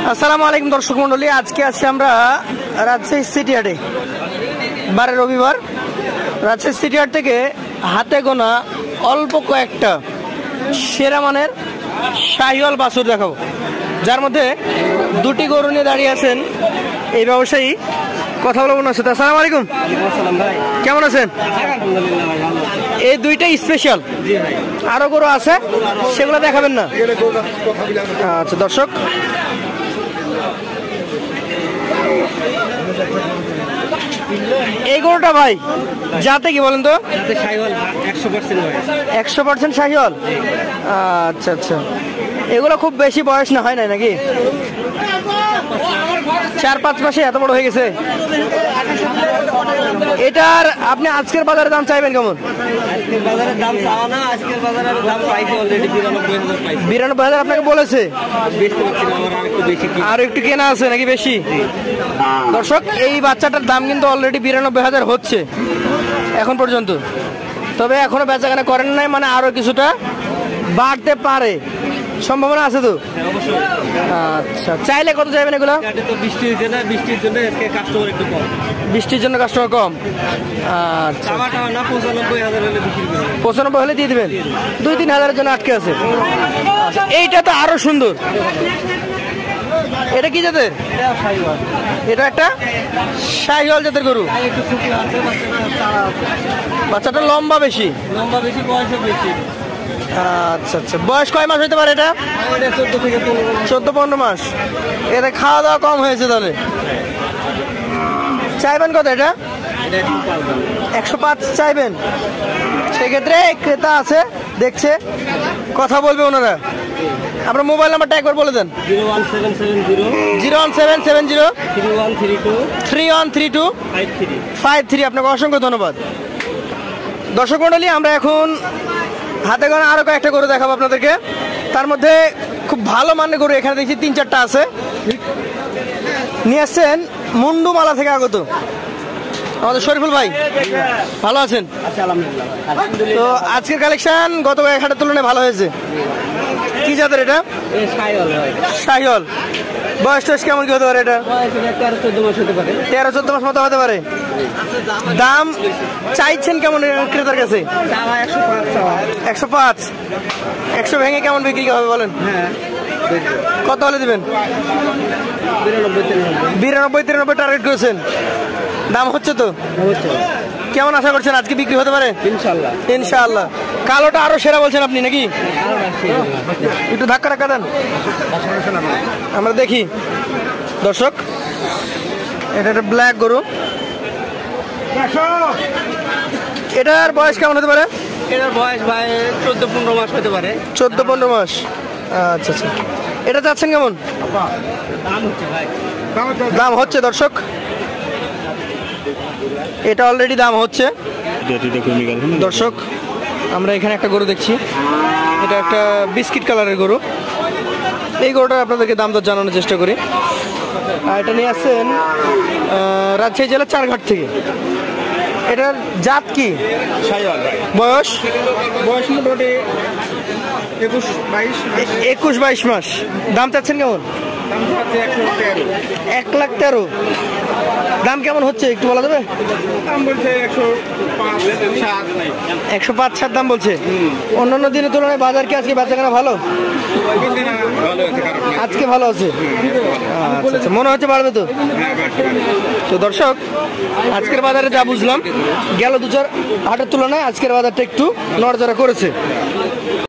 আসসালামু আলাইকুম দর্শক মন্ডলী, আজকে আছি আমরা রাজশাহী সিটি হাটে, বারে রবিবার। রাজশাহী সিটি হাট থেকে হাতে গোনা অল্প কয়েকটা সেরা মানের শাহিওয়াল বাছুর দেখাবো, যার মধ্যে দুটি গরু নিয়ে দাঁড়িয়ে আছেন এই ব্যবসায়ী। কথা বলবো ওনার সাথে। আসসালামু আলাইকুম ভাই, কেমন আছেন? এই দুইটা স্পেশাল, আরো গরু আছে সেগুলো দেখাবেন না? আচ্ছা দর্শক, এই গরুটা ভাই যাতে কি বলেন তো? 100% শাহিওয়াল। আচ্ছা আচ্ছা, এগুলো খুব বেশি বয়স না হয় না নাকি? 4-5 মাসে এত বড় হয়ে গেছে। এটার আপনি আজকের বাজারে দাম চাইবেন কেমন? 92,000 আপনাকে বলেছে, আর একটু কেনা আছে নাকি বেশি? দর্শক, এই বাচ্চাটার দাম কিন্তু অলরেডি 92,000 হচ্ছে এখন পর্যন্ত, তবে এখনো বেচাকেনা করেন নাই, মানে আরো কিছুটা বাড়তে পারে, সম্ভাবনা আছে তো? আচ্ছা, চাইলে কত চাইবেন এগুলো? বৃষ্টির জন্য কাস্টমার কম। আচ্ছা, 95 হলে দিয়ে দিবেন, 2-3 হাজারের জন্য আটকে আছে। আচ্ছা, এইটা তো আরো সুন্দর। এটা কি জাতের? এটা একটা শাহিওয়াল জাতের গরু। বাচ্চাটা লম্বা বেশি, বয়স বেশি। আচ্ছা আচ্ছা, বয়স কয় মাস হইতে পারে এটা? 14-15 মাস। এটা খাওয়া দাওয়া কম হয়েছে তাহলে। চাইবেন কত এটা? 105 চাইবেন? সেক্ষেত্রে ক্রেতা আছে, দেখছে, কথা বলবে ওনারা। আপনার মোবাইল নাম্বারটা একবার বলে দেন। 01770 3132 আপনাকে অসংখ্য ধন্যবাদ। দর্শক মন্ডলী, আমরা এখন হাতে গোনা আরো কয়েকটা গরু দেখাবো আপনাদেরকে। তার মধ্যে খুব ভালো মানের গরু এখানে দেখছি 3-4টা আছে। নিয়ে আসছেন মুন্ডুমালা থেকে আগত আমাদের শরীফুল ভাই, ভালো আছেন? তো আজকের কালেকশন গত কয়েকটার তুলনায় ভালো হয়েছে। কি জাতের এটা? শাহিওয়াল। বয়স টয়স কেমন কি হতে পারে এটা? 13-14 মাস মতো হতে পারে। দাম চাইছেন কেমন ক্রেতার কাছে? 105। 100 ভেঙে কেমন বিক্রি হবে বলেন? কত হলে দিবেন? 92-93 টার্গেট করেছেন। দাম হচ্ছে তো? কেমন আশা করছেন আজকে বিক্রি হতে পারে? ইনশাআল্লাহ। কালোটা আরো সেরা বলছেন আপনি নাকি? একটু ধাক্কা ধাক্কা দেন, আমরা দেখি। দর্শক, এটা একটা ব্ল্যাক গরু। এটার বয়স কেমন হতে পারে? এটার বয়স ভাই 14-15 মাস হতে পারে। 14-15 মাস। আচ্ছা আচ্ছা, এটা যাচ্ছেন কেমন? দাম হচ্ছে দর্শক, এটা অলরেডি দাম হচ্ছে। দর্শক, আমরা এখানে একটা গরু দেখছি, এটা একটা বিস্কিট কালারের গরু। এই গরুটা আপনাদেরকে দাম দর জানানোর চেষ্টা করি। এটা নিয়ে আসছেন রাজশাহী জেলার চারঘাট থেকে। এটার জাত কি? বয়স মোটামুটি 21-22 মাস। দাম চাচ্ছেন কেমন? 1,13,000। দাম কেমন হচ্ছে একটু বলা যাবে? 105-7 দাম বলছে। অন্যান্য দিনের তুলনায় বাজার কি আজকে বেচাকেনা ভালো? আজকে ভালো আছে। আচ্ছা, মনে হচ্ছে বাড়বে তো? তো দর্শক, আজকের বাজারে যা বুঝলাম, গেল 2-4 হাটের তুলনায় আজকের বাজারটা একটু নড়াচড়া করেছে।